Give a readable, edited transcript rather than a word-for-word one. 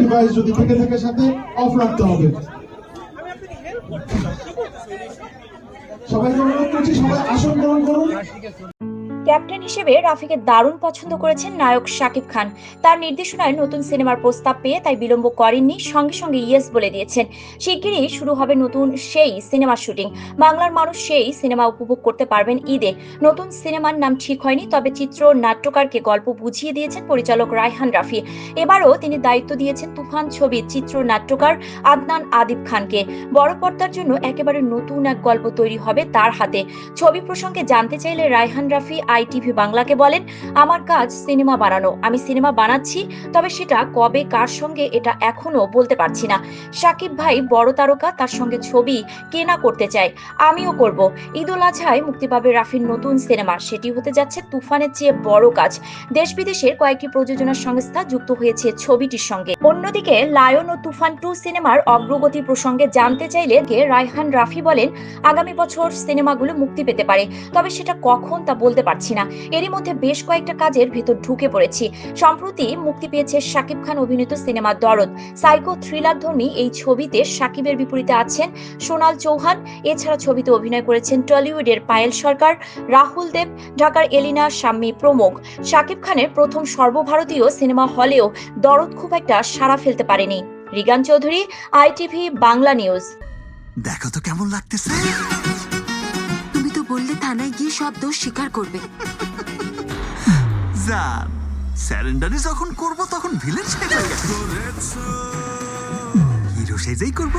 Device যদি থেকে থাকে সাথে অফ রাখতে হবে। সবাইকে অনুরোধ করছি, সবাই আসন গ্রহণ করুন। ক্যাপ্টেন হিসেবে রাফিকে দারুণ পছন্দ করেছেন নায়ক শাকিব খান। তার নির্দেশনায় নতুন সিনেমার প্রস্তাব পেয়ে তাই বিলম্ব করেননি, সঙ্গে সঙ্গে ইয়েস বলে দিয়েছেন। শিগগিরই শুরু হবে নতুন সেই সিনেমার শুটিং। বাংলার মানুষ সেই সিনেমা উপভোগ করতে পারবেন ঈদে। নতুন সিনেমার নাম ঠিক হয়নি, তবে চিত্র নাট্যকারকে গল্প বুঝিয়ে দিয়েছেন পরিচালক রায়হান রাফি। এবারও তিনি দায়িত্ব দিয়েছেন তুফান ছবির চিত্র নাট্যকার আদনান আদিব খানকে। বড় পর্দার জন্য একেবারে নতুন এক গল্প তৈরি হবে তার হাতে। ছবি প্রসঙ্গে জানতে চাইলে রায়হান রাফি আইটিভি বাংলাকে বলেন, আমার কাজ সিনেমা বানানো, আমি সিনেমা বানাচ্ছি, তবে সেটা কবে কার সঙ্গে এটা এখনো বলতে পারছি না। শাকিব ভাই বড় তারকা, তার সঙ্গে ছবি কেনা করতে চায়, আমিও করব। ঈদ উল আজহায় মুক্তি পাবে রাফির নতুন সিনেমা, সেটি হতে যাচ্ছে তুফানের চেয়ে বড় কাজ। দেশ বিদেশের কয়েকটি প্রযোজনা সংস্থা যুক্ত হয়েছে ছবিটির সঙ্গে। অন্যদিকে লায়ন ও তুফান 2 সিনেমার অগ্রগতি প্রসঙ্গে জানতে চাইলে রায়হান রাফি বলেন, আগামী বছর সিনেমাগুলো মুক্তি পেতে পারে, তবে সেটা কখন তা বলতে পারছি না। এরই মধ্যে বেশ কয়েকটা কাজের ভেতর ঢুকে পড়েছি। সম্প্রতি মুক্তি পেয়েছে শাকিব খান অভিনীত সিনেমা দরদ। সাইকো থ্রিলার ধর্মী এই ছবিতে শাকিবের বিপরীতে আছেন সোনাল চৌহান। এছাড়া ছবিতে অভিনয় করেছেন টলিউডের পায়েল সরকার, রাহুল দেব, ঢাকার এলিনা শাম্মী প্রমুখ। শাকিব খানের প্রথম সর্বভারতীয় সিনেমা হলেও দরদ খুব একটা সাড়া ফেলতে পারেনি। রিগান চৌধুরী, আইটিভি বাংলা নিউজ। দেখো তো কেমন লাগতেছে। তুমি তো বললে থানায় গিয়ে সব দোষ স্বীকার করবে। জান, স্যারেন্ডারি যখন করব তখন ভিলেন সেজে হিরো সেজেই করব।